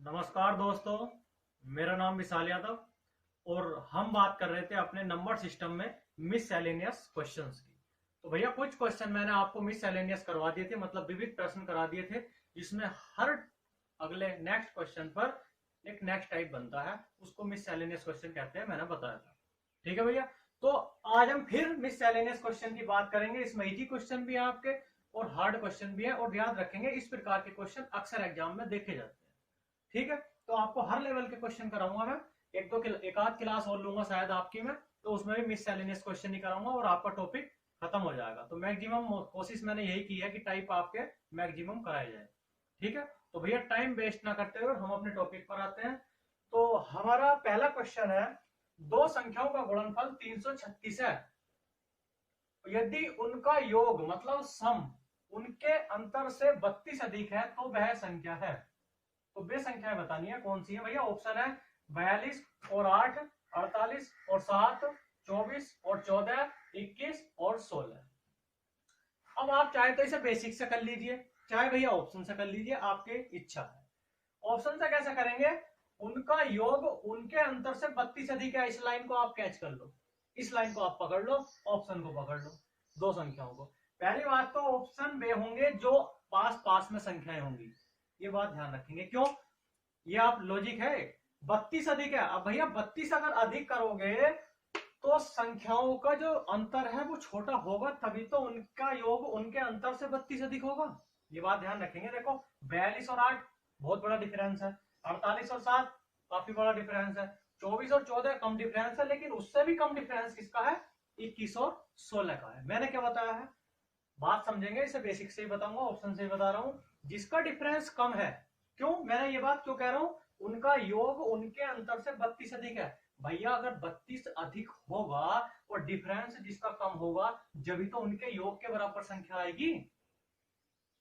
नमस्कार दोस्तों, मेरा नाम विशाल यादव और हम बात कर रहे थे अपने नंबर सिस्टम में मिससेलेनियस क्वेश्चंस की। तो भैया कुछ क्वेश्चन मैंने आपको मिससेलेनियस करवा दिए थे, मतलब विविध प्रश्न करा दिए थे, जिसमें हर अगले नेक्स्ट क्वेश्चन पर एक नेक्स्ट टाइप बनता है, उसको मिससेलेनियस क्वेश्चन कहते हैं, मैंने बताया था। ठीक है भैया, तो आज हम फिर मिससेलेनियस क्वेश्चन की बात करेंगे। इसमें इजी क्वेश्चन भी है आपके और हार्ड क्वेश्चन भी है, और याद रखेंगे इस प्रकार के क्वेश्चन अक्सर एग्जाम में देखे जाते हैं। ठीक है, तो आपको हर लेवल के क्वेश्चन कराऊंगा मैं। एक आध क्लास और लूंगा शायद आपकी मैं, तो उसमें भी मिससेलेनियस क्वेश्चन ही कराऊंगा और आपका टॉपिक खत्म हो जाएगा। तो मैक्सिमम कोशिश मैंने यही की है कि टाइप आपके मैक्सिमम कराए जाए। ठीक है, तो भैया टाइम वेस्ट ना करते हुए हम अपने टॉपिक पर आते हैं। तो हमारा पहला क्वेश्चन है, दो संख्याओं का गुणनफल 336 है, यदि उनका योग मतलब सम उनके अंतर से 32 अधिक है तो वह संख्या है। तो वे संख्याएं बतानी है, कौन सी है भैया? ऑप्शन है 42 और 8, 48 और 7, 24 और 14, 21 और 16। अब आप चाहे तो इसे बेसिक से कर लीजिए, चाहे भैया ऑप्शन से कर लीजिए, आपकी इच्छा है। ऑप्शन से कैसे करेंगे? उनका योग उनके अंतर से 32 अधिक है, इस लाइन को आप कैच कर लो, इस लाइन को आप पकड़ लो, ऑप्शन को पकड़ लो, दो संख्याओं को। पहली बात तो ऑप्शन वे होंगे जो पास पास में संख्याएं होंगी, ये बात ध्यान रखेंगे। क्यों? ये आप लॉजिक है, 32 अधिक है। अब भैया 32 अगर अधिक करोगे तो संख्याओं का जो अंतर है वो छोटा होगा, तभी तो उनका योग उनके अंतर से 32 अधिक होगा। ये बात ध्यान रखेंगे। देखो 42 और 8 बहुत बड़ा डिफरेंस है, 48 और 7 काफी बड़ा डिफरेंस है, 24 और 14 कम डिफरेंस है, लेकिन उससे भी कम डिफरेंस किसका है? 21 और 16 का है। मैंने क्या बताया है, बात समझेंगे, इसे बेसिक से ही बताऊंगा, ऑप्शन से ही बता रहा हूं। जिसका डिफरेंस कम है, क्यों मैंने ये बात क्यों कह रहा हूं? उनका योग उनके अंतर से 32 अधिक है। भैया अगर 32 अधिक होगा और डिफरेंस जिसका कम होगा, जब तो उनके योग के बराबर संख्या आएगी।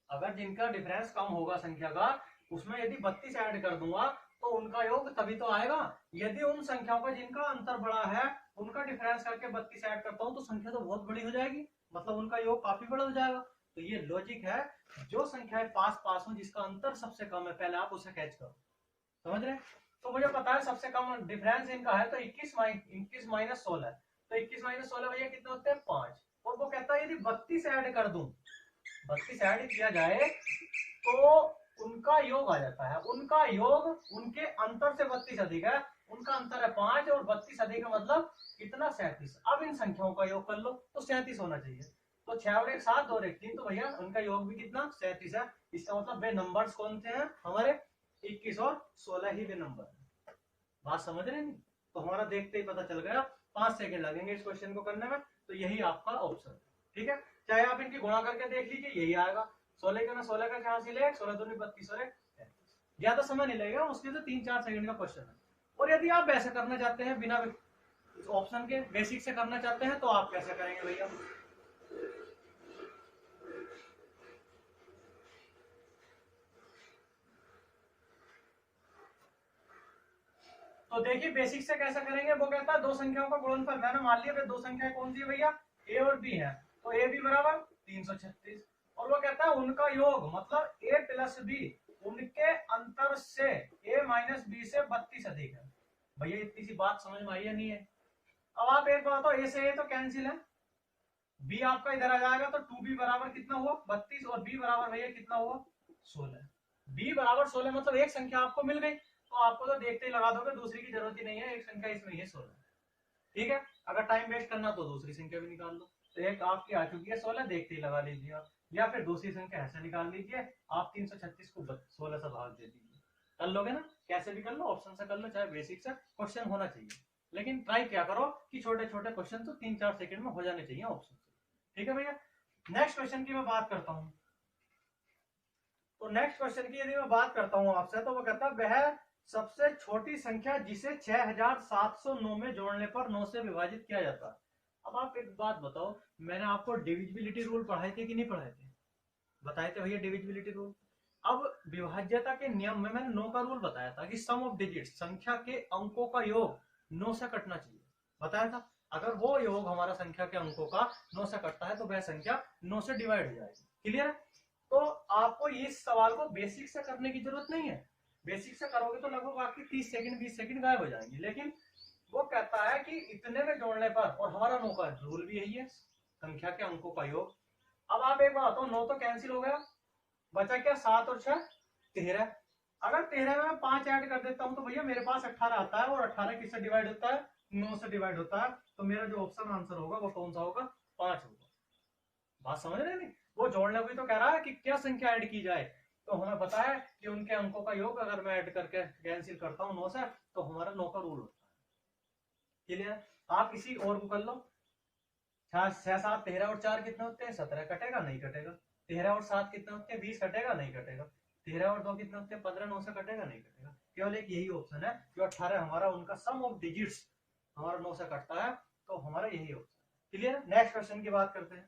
अगर जिनका डिफरेंस कम होगा संख्या का, उसमें यदि 32 ऐड कर दूंगा तो उनका योग तभी तो आएगा। यदि उन संख्याओं का जिनका अंतर बड़ा है, उनका डिफरेंस करके 32 ऐड करता हूं तो संख्या तो बहुत बड़ी हो जाएगी, मतलब उनका योग काफी बड़ा हो जाएगा। तो ये लॉजिक है, जो संख्याएं पास पास हो जिसका अंतर सबसे कम है, पहले आप उसे कैच करो। समझ रहे? तो मुझे पता है सबसे कम डिफरेंस इनका है, तो 21 माइनस 16, तो 21 माइनस 16 भैया कितने होते हैं? 5। और वो कहता है यदि 32 ऐड कर दूं, 32 ऐड किया जाए तो उनका योग आ जाता है। उनका योग उनके अंतर से 32 अधिक है, उनका अंतर है 5 और 32 अधिक है मतलब कितना? 37। अब इन संख्याओं का योग कर लो तो 37 होना चाहिए। तो 6 और 1 7 और 1 3, तो भैया उनका योग भी कितना? 37 है। इसका मतलब वे नंबर्स कौन से हैं हमारे? 21 और 16 ही वे नंबर है। बात समझ रहे हैं? तो हमारा देखते ही पता चल गया, 5 सेकंड लगेंगे इस क्वेश्चन को करने में, तो यही आपका ऑप्शन है। ठीक है, चाहे आप इनकी गुणा करके देख लीजिए, यही आएगा। 16 का ना 16 का क्या हासिल 16 दूनी 32 और 33। ज्यादा समय नहीं लगेगा, उसके तो 3-4 सेकंड का क्वेश्चन है। और यदि आप ऐसे करना चाहते हैं बिना ऑप्शन के, बेसिक से करना चाहते हैं, तो आप कैसे करेंगे भैया? तो देखिए बेसिक से कैसे करेंगे। वो कहता है दो संख्याओं का गुणनफल, मैंने मान लिया दो संख्याएं कौन सी भैया? ए और बी है, तो ए बी बराबर 336। और वो कहता है उनका योग मतलब ए प्लस बी उनके अंतर से ए माइनस बी से 32 अधिक है। भैया इतनी सी बात समझ में आई है? नहीं है? अब आप एक बात हो, ए से ए तो कैंसिल है, बी आपका इधर आ जाएगा, तो 2b बराबर कितना हुआ? 32, और बी बराबर भैया कितना हुआ? 16। बी बराबर 16 मतलब एक संख्या आपको मिल गई, तो आपको तो देखते ही लगा दोगे, दूसरी की जरूरत ही नहीं है, एक संख्या इसमें है 16। ठीक है, अगर टाइम वेस्ट करना तो दूसरी संख्या भी निकाल लो। तो एक आपकी आ चुकी है 16, देखते ही लगा लीजिए आप, या फिर दूसरी संख्या ऐसे निकाल लीजिए, आप 336 को 16 से भाग दे दीजिए, कर लोगे ना? कैसे भी कर लो, ऑप्शन से कर लो, चाहे बेसिक से, क्वेश्चन होना चाहिए। लेकिन ट्राई क्या करो कि छोटे छोटे क्वेश्चन तो 3-4 सेकंड में हो जाने चाहिए ऑप्शन से। ठीक है भैया, नेक्स्ट क्वेश्चन की मैं बात करता हूं। तो नेक्स्ट क्वेश्चन की यदि मैं बात करता हूं आपसे, तो वो कहता है वह सबसे छोटी संख्या जिसे 6709 में जोड़ने पर 9 से विभाजित किया जाता है। अब आप एक बात बताओ, मैंने आपको डिविजिबिलिटी रूल पढ़ाए थे कि नहीं पढ़ाए थे? बताए थे भैया डिविजिबिलिटी रूल। अब विभाज्यता के नियम में मैंने 9 का रूल बताया था कि सम ऑफ डिजिट, संख्या के अंकों का योग 9 से कटना चाहिए, बताया था। अगर वो योग हमारा संख्या के अंकों का 9 से कटता है तो वह संख्या 9 से डिवाइड हो जाएगी। क्लियर है? तो आपको इस सवाल को बेसिक से करने की जरूरत नहीं है, बेसिक से करोगे तो लगभग आपकी 30 सेकंड 20 सेकंड गायब हो जाएंगे। लेकिन वो कहता है कि इतने में जोड़ने पर, और हमारा 9 का रूल भी यही है, संख्या के अंकों का योग। अब आप एक बात हो, 9 तो कैंसिल हो गया, बचा क्या 7 और 6 13। अगर 13 में 5 ऐड कर देता हूं तो भैया मेरे पास 18 आता है, और 18 किससे डिवाइड होता है, 9 से डिवाइड होता है। तो मेरा जो ऑप्शन आंसर होगा वो कौन सा होगा, 5 होगा। बात समझ रहे नहीं? वो जोड़ने को तो कह रहा है कि क्या संख्या ऐड की जाए, तो हमें पता है कि उनके अंकों का योग अगर मैं ऐड करके कैंसिल करता हूँ 9 से, तो हमारा 9 का रूल होता है। क्लियर? आप इसी और को कर लो, 6 7 13 और 4 कितने होते हैं, 17 कटेगा नहीं कटेगा। 13 और 7 कितने होते हैं, 20 कटेगा नहीं कटेगा। 13 और 2 कितने होते हैं, 15, 9 से कटेगा नहीं कटेगा। केवल एक यही ऑप्शन है जो 18 हमारा उनका सम ऑफ डिजिट्स हमारा 9 से कटता है, तो हमारा यही ऑप्शन। क्लियर? नेक्स्ट क्वेश्चन की बात करते हैं।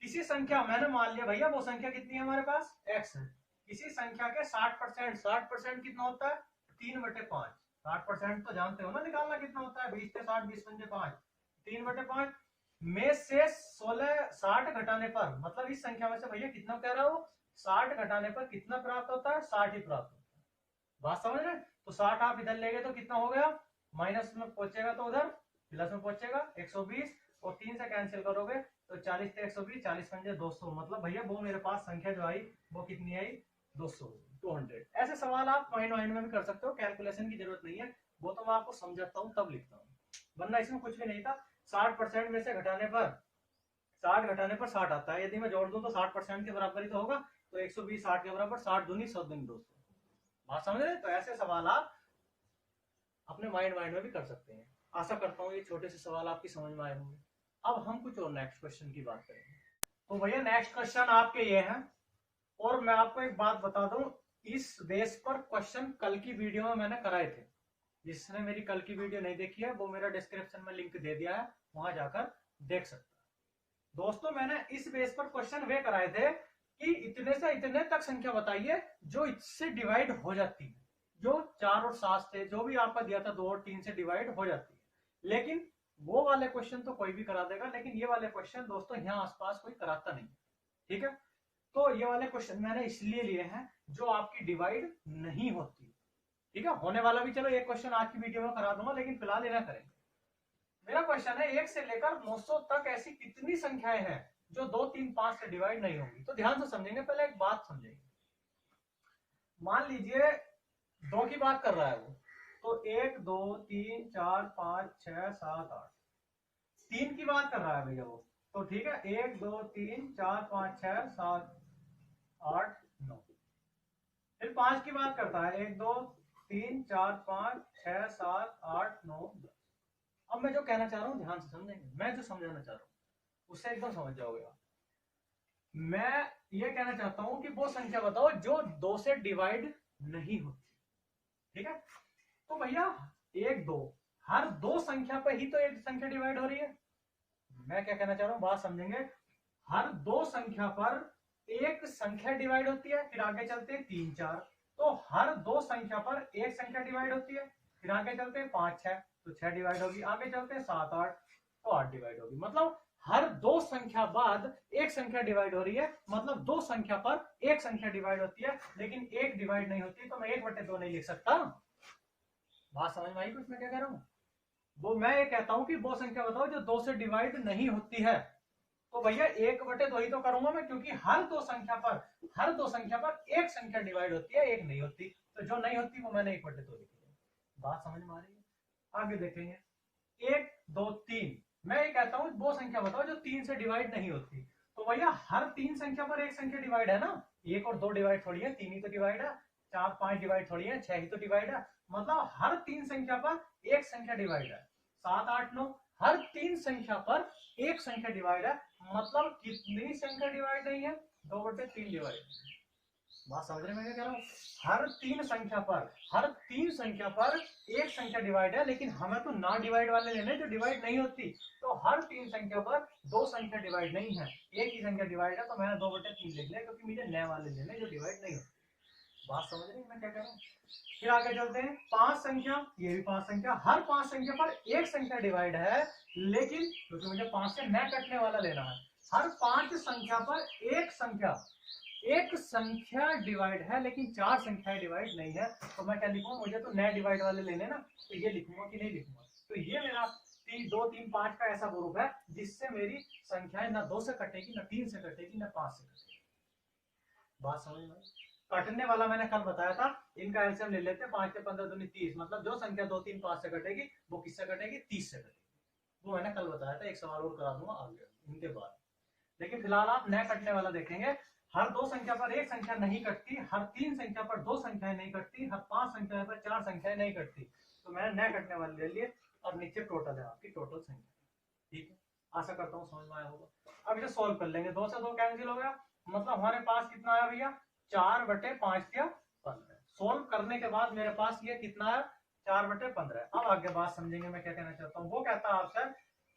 किसी संख्या, मैंने मान लिया भैया वो संख्या कितनी है हमारे पास, x है। किसी संख्या के 60%, 60% कितना होता है, 3/5। 60% तो जानते हो ना निकालना कितना होता है, 20 से 60, 20 पंजे 5, 3/5 में से 60 घटाने पर, मतलब इस संख्या में से भैया कितना कह रहा हो, 60 घटाने पर कितना प्राप्त होता है, 60 ही प्राप्त होता है। बात समझ रहे? तो 60 आप इधर ले गए तो कितना हो गया, माइनस में पहुंचेगा तो उधर प्लस में पहुंचेगा 120, और 3 से कैंसिल करोगे तो 40 से 120, 40 पंजे 200। मतलब भैया वो मेरे पास संख्या जो आई वो कितनी आई, 200, 200। ऐसे सवाल आप माइंड में भी कर सकते हो, कैलकुलेशन की जरूरत नहीं है, वो तो मैं आपको समझाता हूँ तब लिखता हूँ, वरना इसमें कुछ भी नहीं था। 60% में से घटाने पर 60 घटाने पर 60 आता है, यदि मैं जोड़ दूं तो 60% के बराबर ही तो होगा। तो 120 60 के बराबर, 60 दूनी 100 दूनी 200। बात समझ रहे? तो ऐसे सवाल आप अपने माइंड में भी कर सकते हैं। आशा करता हूँ ये छोटे से सवाल आपकी समझ में आए होंगे। अब हम कुछ और नेक्स्ट क्वेश्चन की बात करेंगे। तो भैया नेक्स्ट क्वेश्चन आपके ये है, और मैं आपको एक बात बता दूं, इस बेस पर क्वेश्चन कल की वीडियो में मैंने कराए थे। जिसने मेरी कल की वीडियो नहीं देखी है वो मेरा डिस्क्रिप्शन में लिंक दे दिया है, वहां जाकर देख सकता है। दोस्तों मैंने इस बेस पर क्वेश्चन वे कराए थे कि इतने से इतने तक संख्या बताइए जो इससे डिवाइड हो जाती है, जो 4 और 7 से, जो भी आपका दिया था 2 और 3 से डिवाइड हो जाती है। लेकिन वो वाले क्वेश्चन तो कोई भी करा देगा, लेकिन ये वाले क्वेश्चन दोस्तों यहाँ आसपास कोई कराता नहीं। ठीक है? तो ये वाले क्वेश्चन मैंने इसलिए लिए हैं जो आपकी डिवाइड नहीं होती। ठीक है? होने वाला भी चलो एक क्वेश्चन आज की वीडियो में करा दूंगा, लेकिन फिलहाल ये ना करेंगे। मेरा क्वेश्चन है 1 से लेकर 900 तक ऐसी कितनी संख्याएं हैं जो 2 3 5 से डिवाइड नहीं होंगी। तो ध्यान से समझेंगे, पहले एक बात समझेंगे। मान लीजिए 2 की बात कर रहा है वो, तो 1 2 3 4 5 6 7 8। 3 की बात कर रहा है भैया वो, तो ठीक है 1 2 3 4 5 6 7 8 9। फिर 5 की बात करता है 1 2 3 4 5 6 7 8 9 10। अब मैं जो कहना चाह रहा हूं ध्यान से समझेंगे, मैं जो समझाना चाह रहा हूं उससे एकदम समझ जाओगे आप। मैं ये कहना चाहता हूं कि वो संख्या बताओ जो 2 से डिवाइड नहीं होती। ठीक है? तो भैया 1 2, हर 2 संख्या पर ही तो एक संख्या डिवाइड हो रही है। मैं क्या कहना चाह रहा हूं, बात समझेंगे। हर 2 संख्या पर एक संख्या डिवाइड होती है, फिर आगे चलते हैं 3 4, तो हर 2 संख्या पर एक संख्या डिवाइड होती है, फिर आगे चलते हैं 5 6, तो 6 डिवाइड होगी, आगे चलते हैं 7 8, तो 8 डिवाइड होगी। मतलब हर 2 संख्या बाद एक संख्या डिवाइड हो रही है, मतलब 2 संख्या पर एक संख्या डिवाइड होती है, लेकिन एक डिवाइड नहीं होती। तो मैं 1/2 नहीं लिख सकता। बात समझ में आई कुछ मैं क्या कह रहा हूं? वो मैं ये कहता हूं कि वो संख्या बताओ जो 2 से डिवाइड नहीं होती है। तो भैया 1/2 ही तो करूंगा मैं, क्योंकि हर 2 संख्या पर एक संख्या डिवाइड होती है, एक नहीं होती। तो जो नहीं होती वो मैंने 1/2 लिख दिया। बात समझ में आ रही है? आगे देखेंगे 1 2 3, मैं ये कहता हूं वो संख्या बताओ जो 3 से डिवाइड नहीं होती। तो भैया हर 3 संख्या पर एक संख्या डिवाइड है ना, 1 और 2 डिवाइड थोड़ी है, 3 ही तो डिवाइड है। 4 5 डिवाइड थोड़ी है, 6 ही तो डिवाइड है। मतलब हर 3 संख्या पर एक संख्या डिवाइड है। 7 8 9, हर 3 संख्या पर एक संख्या डिवाइड है। मतलब कितनी संख्या डिवाइड नहीं है, 2/3 डिवाइड। बात समझ रहे मैं क्या कह रहा हूँ? हर 3 संख्या पर एक संख्या डिवाइड है, लेकिन हमें तो ना डिवाइड वाले लेने जो डिवाइड नहीं होती। तो हर 3 संख्या पर 2 संख्या डिवाइड नहीं है, एक ही संख्या डिवाइड है। तो मैंने 2/3 लिख लिया, क्योंकि मुझे नए वाले लेने जो डिवाइड नहीं होती। बात समझ रहे मैं क्या कह रहा हूँ? फिर आगे चलते हैं 5 संख्या, ये भी 5 संख्या, हर 5 संख्या पर एक संख्या डिवाइड है, लेकिन क्योंकि मुझे 5 से न कटने वाला लेना है, हर 5 संख्या पर एक संख्या एक संख्या डिवाइड है लेकिन चार संख्याएं डिवाइड नहीं है, तो मैं क्या लिखूंगा, मुझे तो नए डिवाइड वाले लेने ना, तो ये लिखूंगा कि नहीं लिखूंगा। तो ये मेरा 2 3 5 का ऐसा ग्रुप है जिससे मेरी संख्याएं ना 2 से कटेगी, ना 3 से कटेगी, ना 5 से कटेगी। बात समझ में? कटने वाला मैंने कल बताया था, इनका एलसीएम ले लेते हैं, 5 से 15 दूनी 30, मतलब जो संख्या 2 3 5 से कटेगी वो किससे कटेगी, 30 से कटेगी। वो मैंने कल बताया था, एक सवाल और करा दूंगा आगे इनके बाद। लेकिन फिलहाल आप नया कटने वाला देखेंगे। हर 2 संख्या पर एक संख्या नहीं कटती, हर 3 संख्या पर 2 संख्याएं नहीं कटती, हर 5 संख्या पर 4 संख्याएं नहीं कटती। तो मैंने नया कटने वाले ले लिए और नीचे टोटल है आपकी टोटल संख्या। ठीक है, आशा करता हूँ समझ में आया होगा। अब इसे सॉल्व कर लेंगे, 2 से 2 कैंसिल हो गया, मतलब हमारे पास कितना आया भैया, 4/5 या 15। सोल्व करने के बाद मेरे पास ये कितना है, 4/15। अब आगे बात समझेंगे मैं क्या कहना चाहता हूँ। वो कहता है आपसे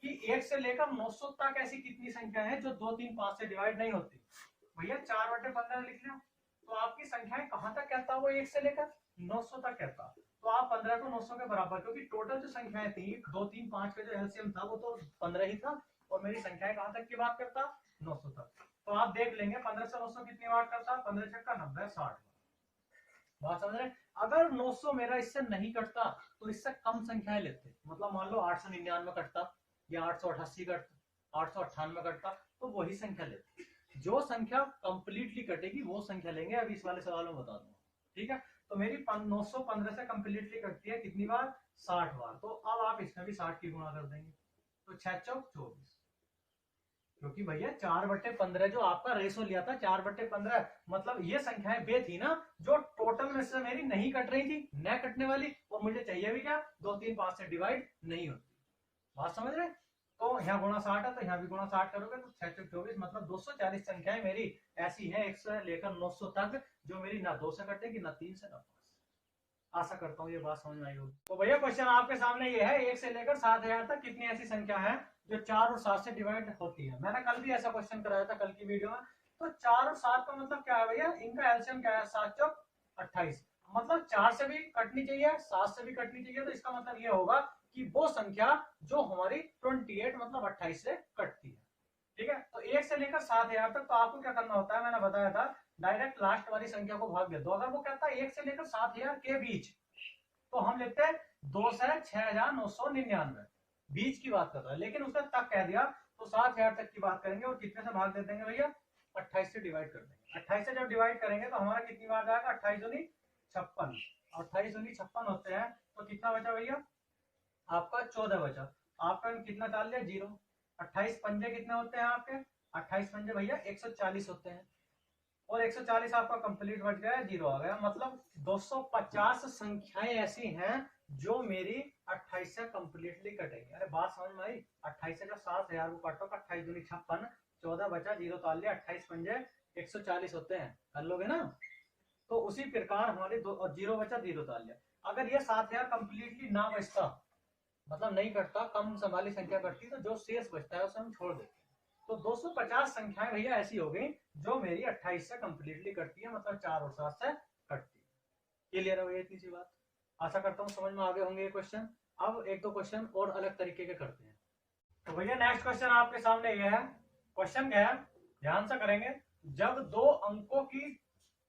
कि 1 से लेकर 900 तक ऐसी कितनी संख्या है जो 2 3 5 से डिवाइड नहीं होती। भैया 4/15 लिख लिया, तो आपकी संख्याएं कहां तक कहता है वो, 1 से लेकर 900 तक कहता। तो आप 15 को 900 के बराबर, क्योंकि टोटल जो संख्याएं थी 2 3 5 का जो एलसीएम था वो तो 15 ही था, और मेरी संख्याएं कहां तक की बात करता, 900 तक। तो आप देख लेंगे 15 से 900 कितनी बात करता, 15 छक्का 90 60। बात समझ रहे? अगर 900 मेरा इससे नहीं कटता तो इससे कम संख्याएं लेते, मतलब मान लो 899 कटता या 888 कटता, 898 कटता, तो वही संख्या लेते। जो संख्या कंप्लीटली कटेगी वो संख्या लेंगे। अभी इस वाले सवाल में बता दूंगा, ठीक है। तो मेरी 915 से कंप्लीटली कटती है कितनी बार, 60 बार। तो अब आप इसमें भी 60 की गुणा कर देंगे, तो 6 चौक 24। क्योंकि भैया 4/15 जो आपका रेशो लिया था 4/15, मतलब ये संख्याएं वे थी ना जो टोटल में से मेरी नहीं कट रही थी, न कटने वाली, और मुझे चाहिए भी क्या, 2 3 5 से डिवाइड नहीं होती। बात समझ रहे? तो यहाँ गुणा 60 है, तो यहाँ भी गुणा 60 करोगे तो 6 चौक 24, मतलब 240 संख्याएं मेरी ऐसी है 1 से लेकर 900 तक जो मेरी ना 2 से कटेगी, ना 3 से, ना 5। आशा करता हूँ ये बात समझ में आई होगी। तो भैया क्वेश्चन आपके सामने ये है, 1 से लेकर 7000 तक कितनी ऐसी संख्या है जो 4 और 7 से डिवाइड होती है। मैंने कल भी ऐसा क्वेश्चन कराया था कल की वीडियो में। तो 4 और 7 का मतलब क्या है भैया, इनका एलसीएम क्या है, 7 चौक 28, मतलब 4 से भी कटनी चाहिए, 7 से भी कटनी चाहिए। तो इसका मतलब ये होगा कि वो संख्या जो हमारी 28 मतलब 28 से कटती है। ठीक है, तो 1 से लेकर 7000 तक तो आपको क्या करना होता है, मैंने बताया था, डायरेक्ट लास्ट वाली संख्या को भाग दे दो। अगर वो कहता है 1 से लेकर 7000 के बीच, तो हम लिखते हैं 2 से 6999, बीच की बात कर रहा है। लेकिन उसने तक कह दिया तो 7000 तक की बात करेंगे, और कितने से भाग दे देंगे भैया, 28 से डिवाइड कर देंगे। 28 से जब डिवाइड करेंगे तो हमारा कितनी बार आएगा, 28 दूनी 56, 28 दूनी 56 होते हैं, तो कितना बचा भैया आपका, 14 बचा। आपका कितना डाल लिया, 0। 28 पंजे कितने होते हैं आपके, 28 पंजे भैया 140 होते हैं, और 140 आपका कंप्लीट बच गया, 0 आ गया। मतलब 250 संख्याएं ऐसी हैं जो मेरी 28 से कंप्लीटली कटेंगी। अरे बात समझ में आई? 28 से जब 7000 को काटो, 28 दूनी 56, 14 बचा, 0 डाल लिया, 28 पंजे 140 होते हैं, कर लोगे ना। तो उसी प्रकार हमारे 0 बचा, 0 डाल लिया। अगर ये 7000 कंप्लीटली ना बचता, मतलब नहीं कटता, कम वाली संख्या कटती, तो जो शेष बचता है उसे हम छोड़ देते हैं। तो 250 संख्याएं भैया ऐसी हो गई जो मेरी 28 से कंप्लीटली कटती है, मतलब 4 और 7 से कटती है। क्लियर है भैया इतनी सी बात? आशा करता हूँ समझ में आ गए होंगे ये क्वेश्चन। अब 1 2 क्वेश्चन और अलग तरीके के करते हैं। तो भैया नेक्स्ट क्वेश्चन आपके सामने ये है। क्वेश्चन क्या है, ध्यान से करेंगे। जब 2 अंकों की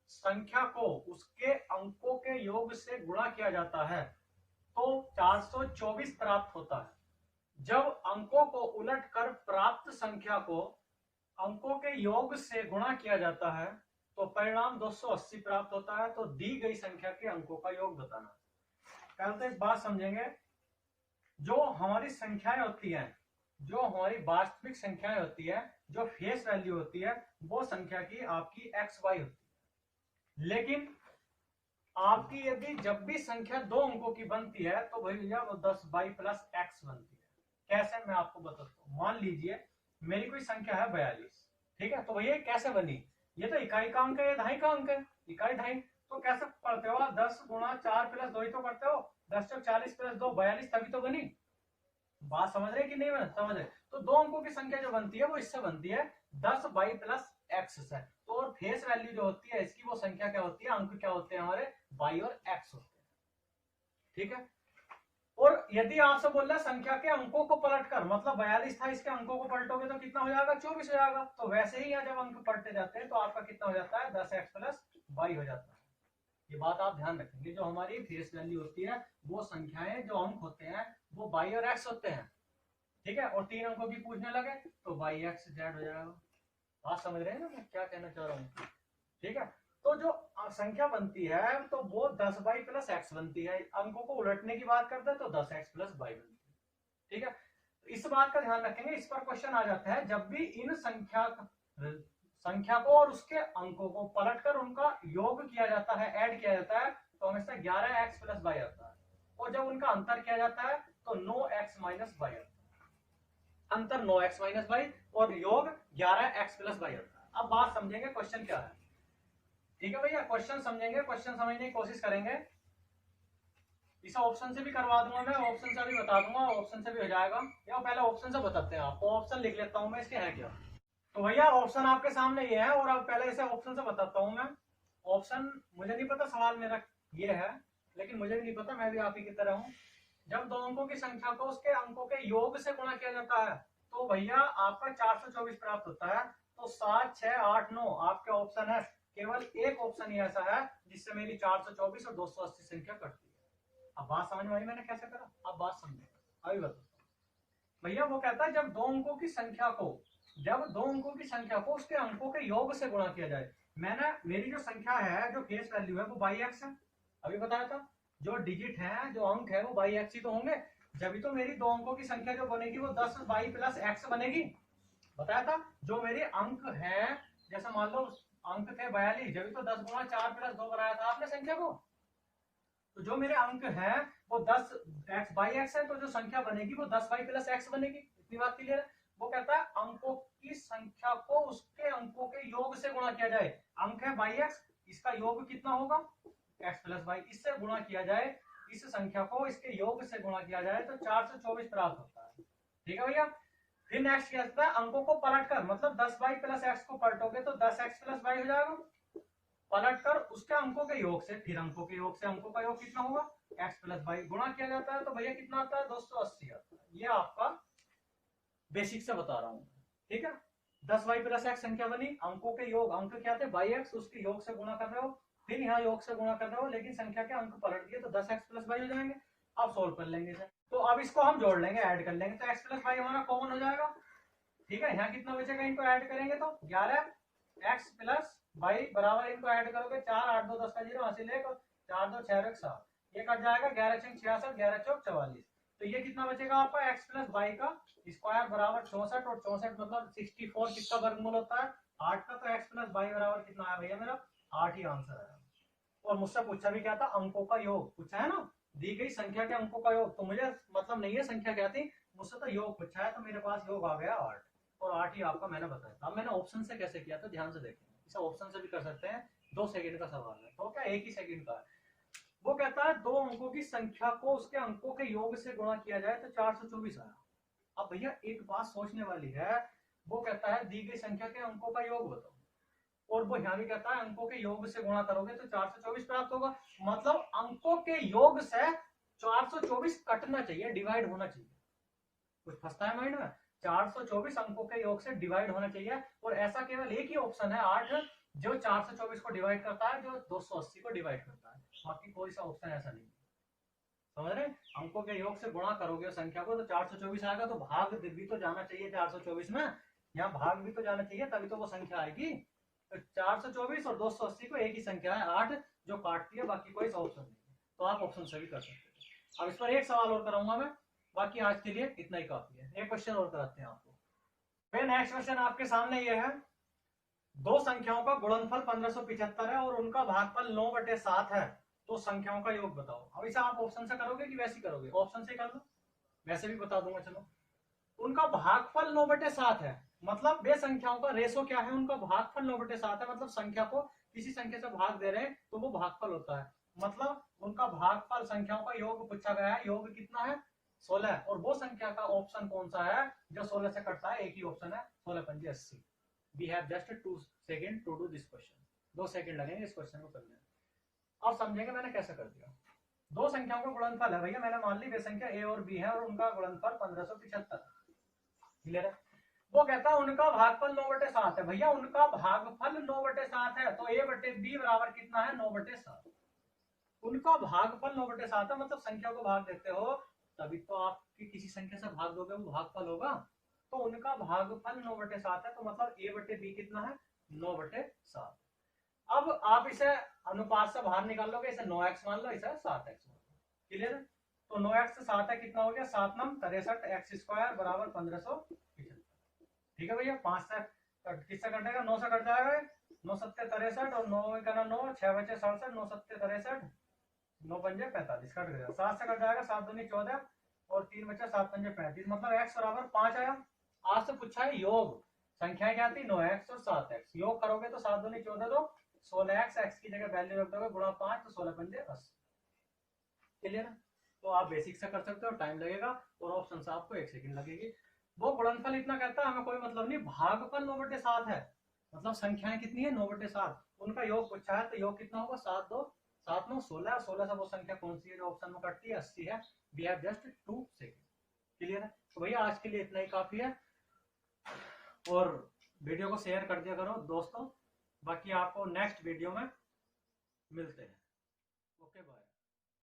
संख्या को उसके अंकों के योग से गुणा किया जाता है तो 424 प्राप्त होता है। जब अंकों को उलटकर प्राप्त संख्या को अंकों के योग से गुणा किया जाता है तो परिणाम 280 प्राप्त होता है। तो दी गई संख्या के अंकों का योग बताना। पहले तो एक बात समझेंगे, जो हमारी संख्याएं होती हैं, जो हमारी वास्तविक संख्याएं होती है, जो फेस वैल्यू होती है, वो संख्या की आपकी एक्स वाई होती है। लेकिन आपकी यदि जब भी संख्या 2 अंकों की बनती है तो भैया वो 10y प्लस एक्स बनती है। कैसे, मैं आपको बताता हूँ। मान लीजिए मेरी कोई संख्या है 42, ठीक है। तो भैया कैसे बनी, ये तो इकाई का अंक है, ये दहाई का अंक है, इकाई दहाई। तो कैसे पढ़ते हो, 10 गुणा 4 प्लस 2 ही तो करते हो, 10 चौक 40 प्लस 2 42, तभी तो बनी। बात समझ रहे कि नहीं समझ रहे? तो 2 अंकों की संख्या जो बनती है वो इससे बनती है 10y प्लस एक्स से। तो और फेस वैल्यू जो होती है इसकी, वो संख्या क्या होती है, अंक क्या होते हैं हमारे, y और x होते हैं, ठीक है। और यदि आपसे बोल रहा है संख्या के अंकों को पलट कर, मतलब 42 था, इसके अंकों को पलटोगे तो कितना हो जाएगा, 24 हो जाएगा। तो वैसे ही यहाँ जब अंक पलटे जाते हैं तो आपका कितना हो जाता है, 10x प्लस वाई हो जाता है। ये बात आप ध्यान रखेंगे, जो हमारी फेस वैल्यू होती है वो संख्याएं, जो अंक होते हैं वो वाई और एक्स होते हैं, ठीक है। और 3 अंकों की पूछने लगे तो वाई एक्स जेड हो जाएगा। बात समझ रहे हैं ना मैं क्या कहना चाह रहा हूँ, ठीक है। तो जो संख्या बनती है तो वो 10 वाई प्लस एक्स बनती है, अंकों को उलटने की बात करते हैं तो 10x प्लस वाई बनती है, ठीक है। इस बात का ध्यान रखेंगे, इस पर क्वेश्चन आ जाता है जब भी इन संख्या को और उसके अंकों को पलटकर उनका योग किया जाता है, ऐड किया जाता है, तो हमेशा 11x प्लस वाई आता है। और जब उनका अंतर किया जाता है तो 9x माइनस वाई आता है। अंतर 9x माइनस वाई और योग 11x प्लस वाई आता है। अब बात समझेंगे क्वेश्चन क्या है, ठीक है भैया। क्वेश्चन समझेंगे, क्वेश्चन समझने की कोशिश करेंगे। इसे ऑप्शन से भी करवा दूंगा मैं, ऑप्शन से भी बता दूंगा, ऑप्शन से भी हो जाएगा। या पहले ऑप्शन से बताते हैं आपको, ऑप्शन लिख लेता हूं मैं, इसके है क्या। तो भैया ऑप्शन आपके सामने ये है, और अब पहले इसे ऑप्शन से बताता हूं मैं। ऑप्शन मुझे नहीं पता, सवाल मेरा ये है, लेकिन मुझे भी नहीं पता, मैं भी आप ही की तरह हूं। जब दो अंकों की संख्या को उसके अंकों के योग से गुणा किया जाता है तो भैया आपका 424 प्राप्त होता है। तो 7, 6, 8, 9 आपके ऑप्शन है। केवल एक ऑप्शन ही ऐसा है जिससे मेरी 424 और 280 संख्या कटती है। अब बात समझ में आई मैंने कैसे करा, अब बात समझे, अभी बताता हूँ भैया। वो कहता है जब दो अंकों की संख्या को उसके अंकों के योग से गुणा किया जाए। मेरी जो संख्या है, जो फेस वैल्यू है वो बाई एक्स है, अभी बताया था। जो डिजिट है, जो अंक है वो बाई एक्स ही तो होंगे, जब तो मेरी दो अंकों की संख्या जो बनेगी वो 10 बाई प्लस एक्स बनेगी, बताया था। जो मेरे अंक है, जैसे मान लो अंक थे 42, जब तो 10 गुणा 4 प्लस 2 बनाया था आपने संख्या को। तो जो मेरे अंक है वो 10 एक्स बाई एक्स है, तो जो संख्या बनेगी वो 10 बाई प्लस एक्स बनेगी। इतनी बात क्लियर है। वो कहता है अंकों की संख्या को उसके अंकों के योग से गुणा किया जाए। अंक है बाई एक्स, इसका योग कितना होगा, एक्स प्लस वाई, इससे गुणा किया जाए, इस संख्या को इसके योग से गुणा किया जाए तो 424 प्राप्त होता है, ठीक है भैया। फिर नेक्स्ट क्या होता है, अंकों को पलटकर, मतलब 10 वाई प्लस एक्स को पलटोगे तो 10x प्लस वाई हो जाएगा। पलटकर उसके अंकों के योग से, फिर अंकों के योग से अंकों का योग कितना होगा, x प्लस वाई, गुणा किया जाता है तो भैया कितना आता है, 280 आता है। ये आपका बेसिक से बता रहा हूं, ठीक है। 10 वाई प्लस एक्स संख्या बनी, अंकों के योग, अंक क्या थे बाई एक्स, उसके योग से गुणा कर रहे हो, फिर यहाँ योग से गुणा कर रहे हो, लेकिन संख्या के अंक पलट दिए तो 10x प्लस वाई हो जाएंगे। अब सोल्व कर लेंगे इसे, तो अब इसको हम जोड़ लेंगे, ऐड कर लेंगे, तो x प्लस वाई हमारा कॉमन हो जाएगा, ठीक है। यहाँ कितना बचेगा, इनको ऐड करेंगे तो 11x प्लस वाई बराबर, इनको ऐड करोगे 4, 8, 2, 10 का 0 हासिल है, 4, 2, 6, 1, 7, ये कट जाएगा, 11 6 66, 11 चौक 44। तो ये कितना बचेगा आपका, x प्लस वाई का स्क्वायर बराबर 64, और 64 मतलब 64 किसका वर्गमूल होता है, 8 का। तो x प्लस वाई बराबर कितना आया भैया, मेरा 8 ही आंसर है। और मुझसे पूछा भी क्या था, अंकों का योग पूछा है ना, दी गई संख्या के अंकों का योग। तो मुझे मतलब नहीं है संख्या क्या थी, मुझसे तो योग पूछा है, तो मेरे पास योग आ गया 8, और 8 ही आपका मैंने बताया था। अब मैंने ऑप्शन से कैसे किया था, ध्यान से देखें, इसे ऑप्शन से भी कर सकते हैं। 2 सेकंड का सवाल है, तो क्या 1 ही सेकंड का है। वो कहता है दो अंकों की संख्या को उसके अंकों के योग से गुणा किया जाए तो 424 आया। अब भैया एक बात सोचने वाली है, वो कहता है दी गई संख्या के अंकों का योग बताओ, और वो यहाँ भी कहता है अंकों के योग से गुणा करोगे तो 424 प्राप्त होगा। मतलब अंकों के योग से 424 कटना चाहिए, डिवाइड होना चाहिए। कुछ फंसता है माइंड में, 424 अंकों के योग से डिवाइड होना चाहिए, और ऐसा केवल एक ही ऑप्शन है 8 जो 424 को डिवाइड करता है, जो 280 को डिवाइड करता है, बाकी कोई सा ऑप्शन ऐसा नहीं। समझ रहे, अंकों के योग से गुणा करोगे संख्या को तो 424 आएगा, तो भाग भी तो जाना चाहिए 424 में, यहाँ भाग भी तो जाना चाहिए, तभी तो वो संख्या आएगी। तो 424 और 280 को एक ही संख्या है 8 जो काटती है, बाकी कोई ऑप्शन नहीं। तो आप ऑप्शन से भी कर सकते हैं। अब इस पर एक सवाल और कराऊंगा मैं, बाकी आज के लिए इतना ही काफी है। एक क्वेश्चन और कराते हैं आपको। फिर नेक्स्ट क्वेश्चन आपके सामने ये है, दो संख्याओं का गुणनफल 1575 है और उनका भागफल 9/7 है, तो संख्याओं का योग बताओ। अब इसे आप ऑप्शन से करोगे कि वैसे करोगे, ऑप्शन से कर लो, वैसे भी बता दूंगा। चलो, उनका भागफल 9/7 है, मतलब वे संख्याओं का रेशो क्या है, उनका भागफल 9/7 है, मतलब संख्या को किसी संख्या से भाग दे रहे हैं तो वो भागफल होता है। मतलब उनका भागफल, संख्याओं का योग पूछा गया है, योग कितना है 16, और वो संख्या का ऑप्शन कौन सा है जो 16 से कटता है, एक ही ऑप्शन है 16 पंजे 80। We have just 2 second to do this question, 2 second लगेंगे इस क्वेश्चन को करने में। अब समझेंगे मैंने कैसे कर दिया। दो संख्याओं का गुणनफल है भैया, मैंने मान ली वे संख्या ए और बी है और उनका गुणनफल 1575। क्लियर है। वो कहता है उनका भागफल 9/7 है। भैया उनका भागफल 9/7 है तो ए बटे बी बराबर कितना है 9/7। उनका भागफल 9/7 है, मतलब संख्या को भाग देते हो तभी तो आपकी किसी संख्या से भाग दोगे वो भागफल होगा। तो उनका भागफल 9/7 है तो मतलब ए बटे बी कितना है 9/7। अब आप इसे अनुपात से बाहर निकाल लोगे, इसे 9x मान लो, इसे 7x मान लो। क्लियर है। तो 9x से 7 है कितना हो गया 7 9 63 x स्क्वायर बराबर 1575। ठीक है भैया, 5 से किससे कटेगा 9 से कट जाएगा, 9 7 63 और 9 का 9 6 बचे 67 9 7 63 9 पंजे 45 कट गया। 7 से कट जाएगा 7 दूनी 14 और 3 बचा 7 पंजे 35, मतलब x बराबर 5 आया। आज से पूछा है योग, संख्याएं क्या थी 9x और 7x, योग करोगे तो 7 दूनी 14 दो 16x, x की जगह वैल्यू रख दोगे गुणा 5 तो 16 पंजे 80। क्लियर है। तो आप बेसिक से कर सकते हो, टाइम लगेगा और ऑप्शन से आपको 1 सेकंड लगेगी। वो गुणनफल इतना कहता है हमें कोई मतलब नहीं, भागफल 9/7 है, मतलब संख्याएं कितनी है 9/7। उनका योग पूछा है तो योग कितना होगा 7 2 7 9 16, 16 से वो संख्या कौन सी है जो ऑप्शन में कटती है 80 है। We have just 2 second. Clear है। तो भैया आज के लिए इतना ही काफी है और वीडियो को शेयर कर दिया करो दोस्तों। बाकी आपको नेक्स्ट वीडियो में मिलते हैं। Okay bye.